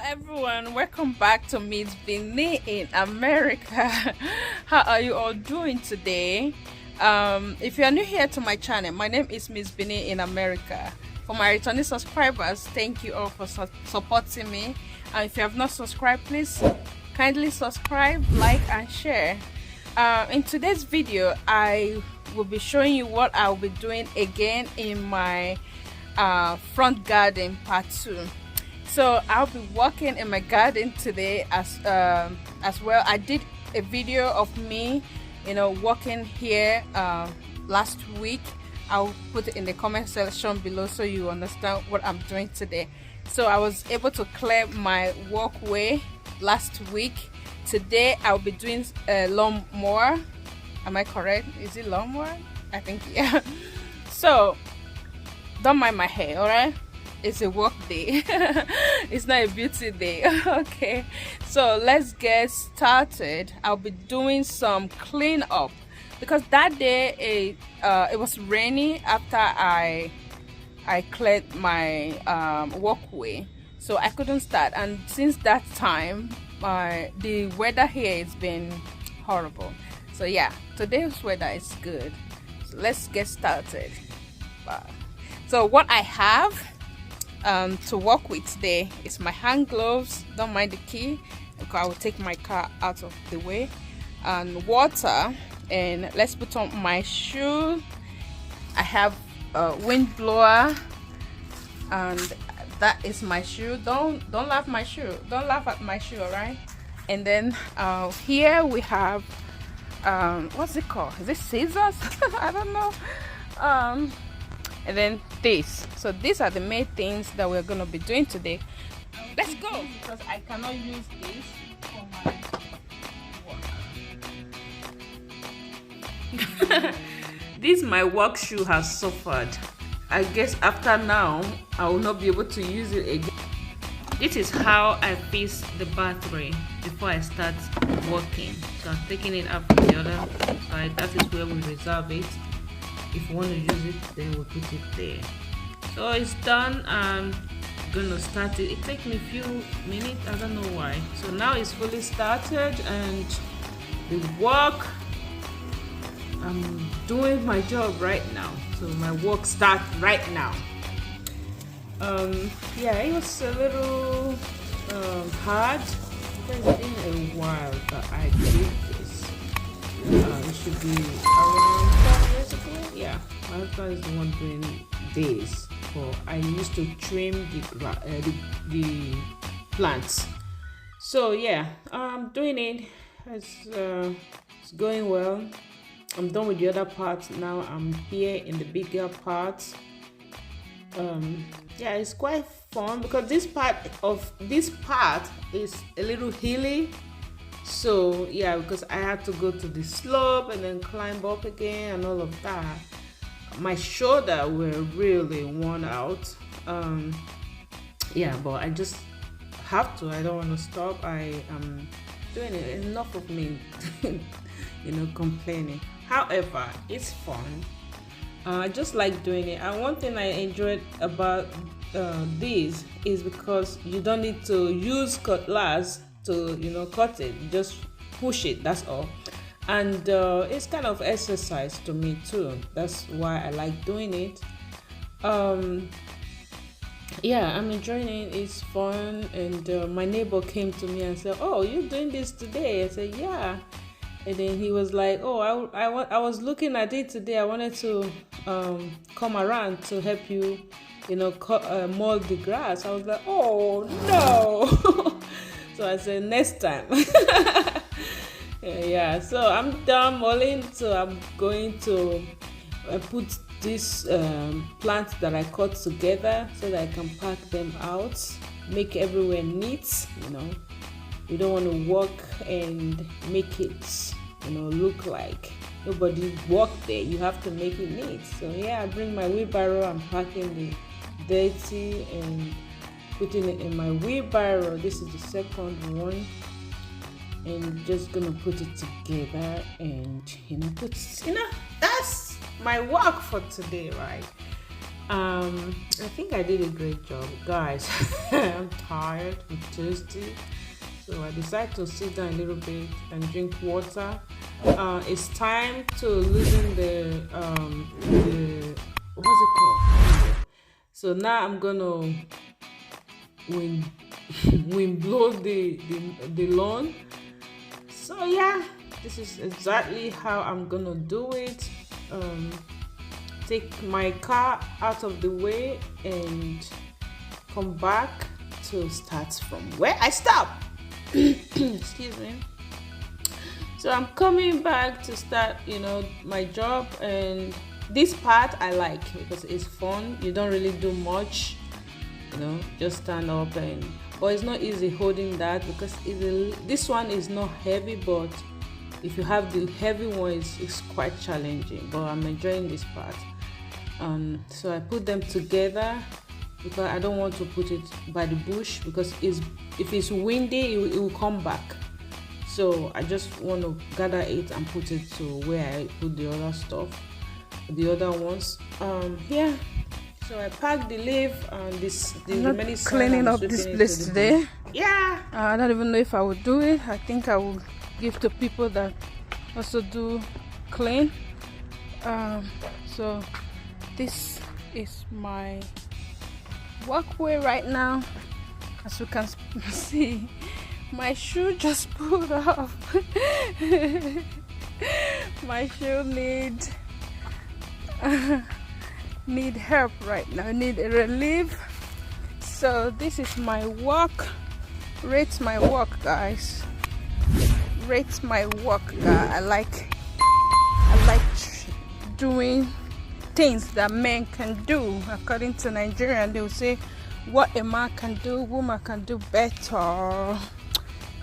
Everyone, welcome back to Miss Vinny in America. How are you all doing today? If you are new here to my channel, my name is Miss Vinny in America. For my returning subscribers, thank you all for supporting me. And if you have not subscribed, please kindly subscribe, like and share. In today's video, I will be showing you what I'll be doing again in my front garden part 2. So I'll be working in my garden today as well. I did a video of me working here last week. I'll put it in the comment section below so you understand what I'm doing today. So I was able to clear my walkway last week. Today I'll be doing a lawnmower. Am I correct? Is it lawnmower? I think, yeah. So don't mind my hair, all right? It's a work day. It's not a beauty day. Okay, so let's get started. I'll be doing some cleanup because that day it was rainy after I cleared my walkway, so I couldn't start. And since that time, the weather here has been horrible. So yeah, today's weather is good. So let's get started. So what I have to work with today is my hand gloves. Don't mind the key because I will take my car out of the way, and water. And let's put on my shoe. I have a wind blower, and that is my shoe. Don't laugh my shoe. Don't laugh at my shoe, all right? And then here we have what's it called? Is it scissors? I don't know. And then this. So these are the main things that we're going to be doing today. Let's go, because I cannot use this for my work. This my work shoe has suffered. I guess after now I will not be able to use it again. This is how I fix the battery before I start working. So I'm taking it up from the other side. That is where we reserve it. If you want to use it, then we'll put it there. So it's done. I'm gonna start it. It takes me a few minutes, I don't know why. So now it's fully started, and the work, I'm doing my job right now. So my work starts right now. Yeah, it was a little hard because it's been a while that I did this. It should be around 5 years ago. Yeah, my husband is the one doing this. I used to trim the plants. So yeah, I'm doing it. It's going well. I'm done with the other parts now. I'm here in the bigger parts. Yeah, it's quite fun because this part is a little hilly. So yeah, because I had to go to the slope and then climb up again and all of that. My shoulder were really worn out. Yeah, but I just have to. I don't want to stop. I am doing it. Enough of me complaining. However, it's fun. I just like doing it. And one thing I enjoyed about this is because you don't need to use cutlass to cut it. You just push it, that's all. And it's kind of exercise to me too. That's why I like doing it. Yeah, I'm enjoying it. It's fun. And my neighbor came to me and said, "Oh, you're doing this today?" I said, "Yeah." And then he was like, "Oh, I was looking at it today. I wanted to come around to help you mow the grass." I was like, "Oh no." So I said, "Next time." Yeah, so I'm done mowing. So I'm going to put these plants that I cut together so that I can pack them out, make everywhere neat. You don't want to walk and make it look like nobody walked there. You have to make it neat. So yeah, I bring my wheelbarrow. I'm packing the dirty and putting it in my wheelbarrow. This is the second one, and just gonna put it together and that's my work for today, right? I think I did a great job, guys. I'm tired, I'm thirsty, so I decided to sit down a little bit and drink water. It's time to loosen the what's it called? So now I'm gonna wind wind blow the lawn. So yeah, this is exactly how I'm gonna do it. Um, take my car out of the way and come back to start from where I stopped. Excuse me. So I'm coming back to start, my job, and this part I like because it's fun. You don't really do much, just stand up and. But it's not easy holding that because this one is not heavy, but if you have the heavy one, it's quite challenging. But I'm enjoying this part. So I put them together because I don't want to put it by the bush because if it's windy, it will come back. So I just want to gather it and put it to where I put the other stuff, the other ones. Yeah. So I packed the leaf and the remaining cleaning up this place today. Yeah. I don't even know if I would do it. I think I will give to people that also do clean. So this is my walkway right now. As you can see, my shoe just pulled off. My shoe need help right now, need a relief. So this is my walk. Rate my walk, guys. Rate my walk, guys. I like doing things that men can do. According to Nigerian, they will say what a man can do, woman can do better.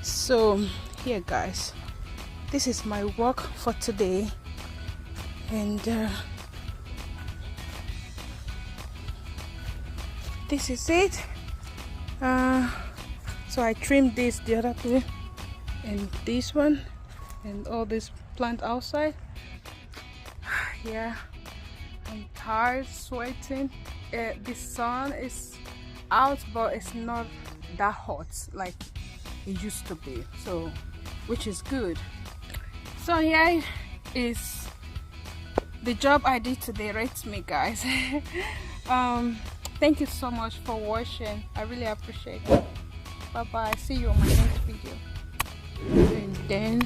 So here, guys, this is my walk for today, and this is it. So I trimmed this the other day, and this one, and all this plant outside. Yeah, I'm tired, sweating. The sun is out, but it's not that hot like it used to be, so which is good. So yeah, is the job I did today. Rate me, guys. Thank you so much for watching. I really appreciate it. Bye bye. See you on my next video. And then